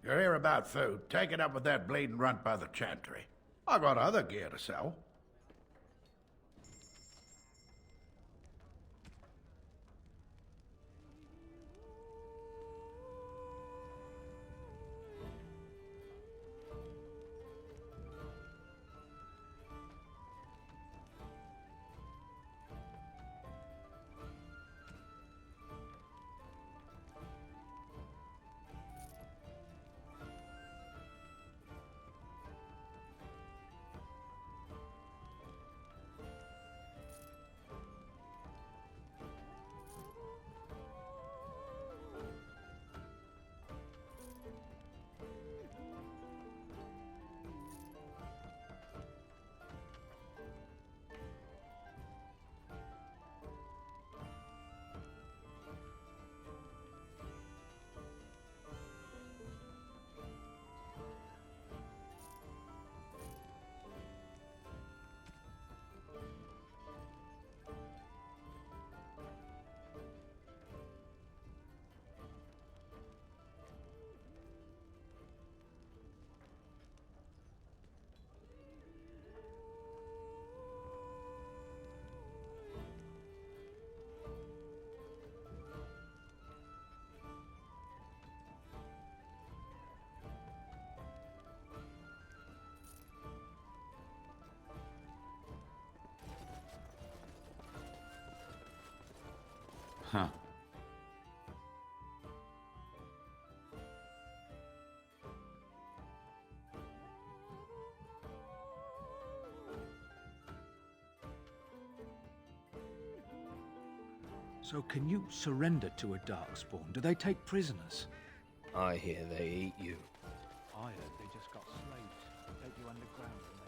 You're here about food. Take it up with that bleeding runt by the chantry. I got other gear to sell. Huh. So can you surrender to a Darkspawn? Do they take prisoners? I hear they eat you. I heard they just got slaves. Take you underground and they...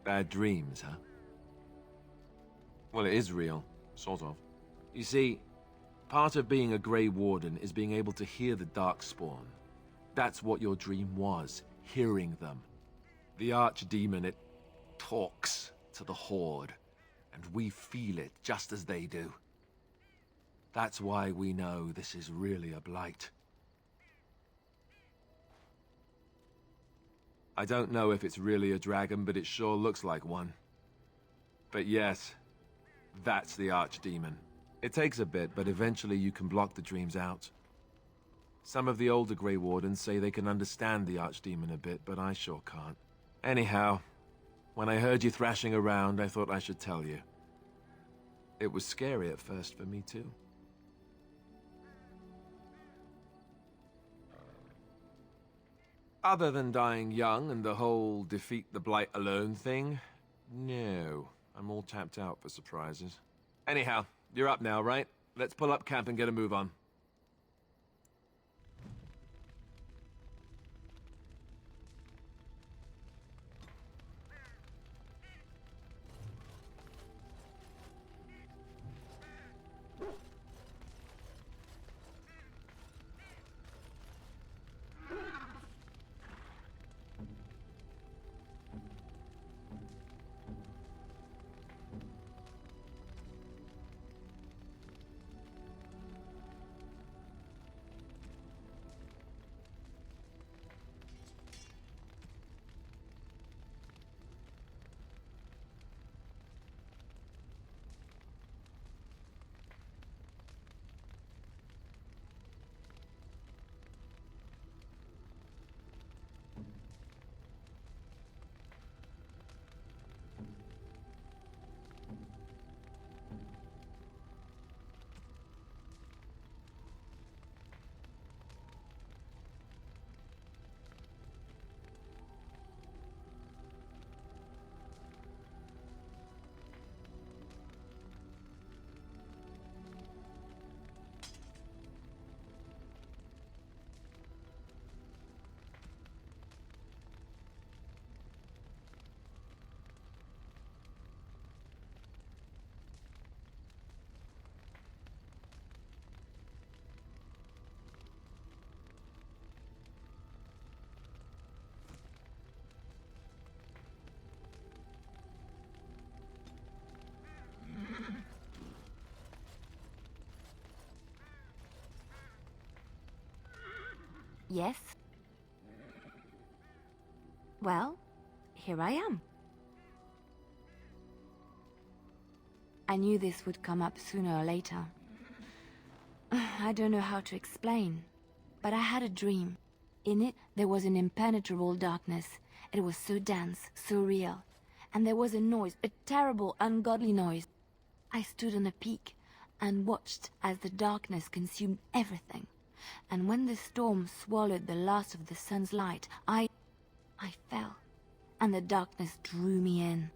Bad dreams, huh? Well, it is real, sort of. You see, part of being a Grey Warden is being able to hear the Darkspawn. That's what your dream was, hearing them. The Archdemon, it talks to the Horde, and we feel it just as they do. That's why we know this is really a blight. I don't know if it's really a dragon, but it sure looks like one. But yes, that's the Archdemon. It takes a bit, but eventually you can block the dreams out. Some of the older Grey Wardens say they can understand the Archdemon a bit, but I sure can't. Anyhow, when I heard you thrashing around, I thought I should tell you. It was scary at first for me too. Other than dying young and the whole defeat the Blight alone thing, no. I'm all tapped out for surprises. Anyhow, you're up now, right? Let's pull up camp and get a move on. Yes? Well, here I am. I knew this would come up sooner or later. I don't know how to explain, but I had a dream. In it, there was an impenetrable darkness. It was so dense, so real. And there was a noise, a terrible, ungodly noise. I stood on a peak and watched as the darkness consumed everything. And when the storm swallowed the last of the sun's light, I fell, and the darkness drew me in.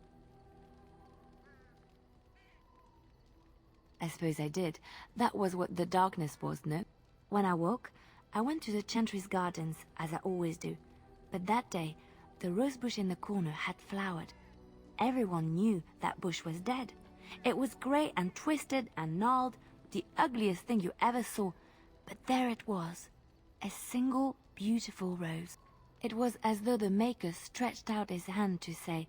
I suppose I did. That was what the darkness was, no? When I woke, I went to the Chantry's gardens, as I always do. But that day, the rose bush in the corner had flowered. Everyone knew that bush was dead. It was grey and twisted and gnarled, the ugliest thing you ever saw. But there it was, a single beautiful rose. It was as though the Maker stretched out his hand to say,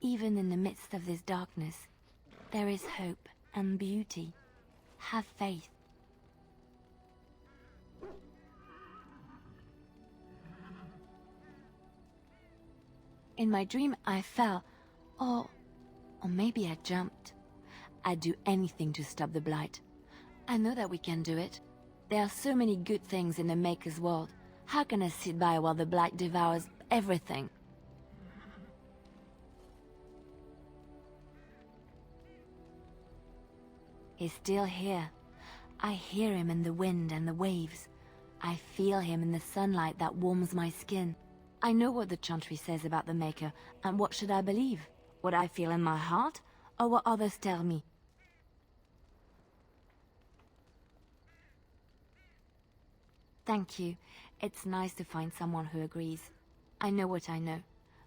even in the midst of this darkness, there is hope and beauty. Have faith. In my dream, I fell, or maybe I jumped. I'd do anything to stop the blight. I know that we can do it. There are so many good things in the Maker's world. How can I sit by while the blight devours everything? He's still here. I hear him in the wind and the waves. I feel him in the sunlight that warms my skin. I know what the Chantry says about the Maker, and what should I believe? What I feel in my heart, or what others tell me? Thank you. It's nice to find someone who agrees. I know what I know,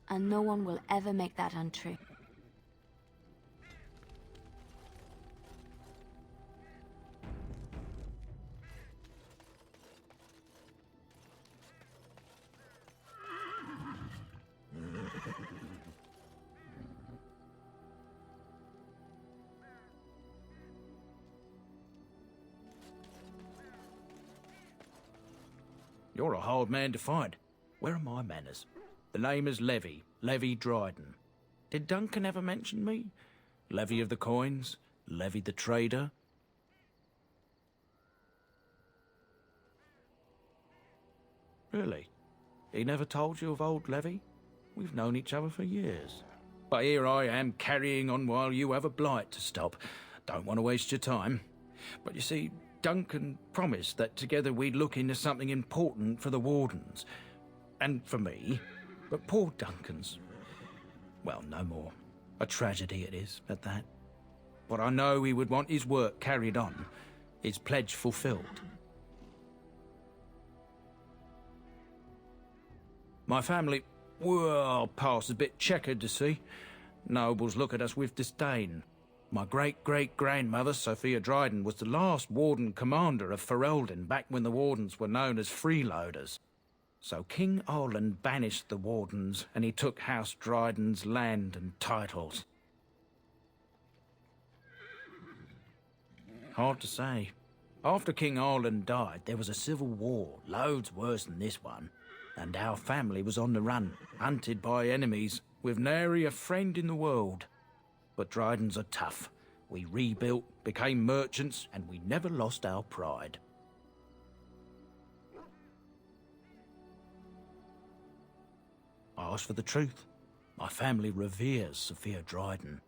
and no one will ever make that untrue. You're a hard man to find. Where are my manners? The name is Levy Dryden. Did Duncan ever mention me? Levy of the coins, Levy the trader. Really? He never told you of old Levy? We've known each other for years. But here I am carrying on while you have a blight to stop. Don't want to waste your time. But you see, Duncan promised that together we'd look into something important for the Wardens. And for me. But poor Duncan's... well, no more. A tragedy it is, at that. But I know he would want his work carried on. His pledge fulfilled. My family, well, past a bit checkered to see. Nobles look at us with disdain. My great-great-grandmother, Sophia Dryden, was the last Warden commander of Ferelden back when the Wardens were known as freeloaders. So King Arland banished the Wardens, and he took House Dryden's land and titles. Hard to say. After King Arland died, there was a civil war, loads worse than this one. And our family was on the run, hunted by enemies, with nary a friend in the world. But Drydens are tough. We rebuilt, became merchants, and we never lost our pride. I ask for the truth. My family reveres Sophia Dryden.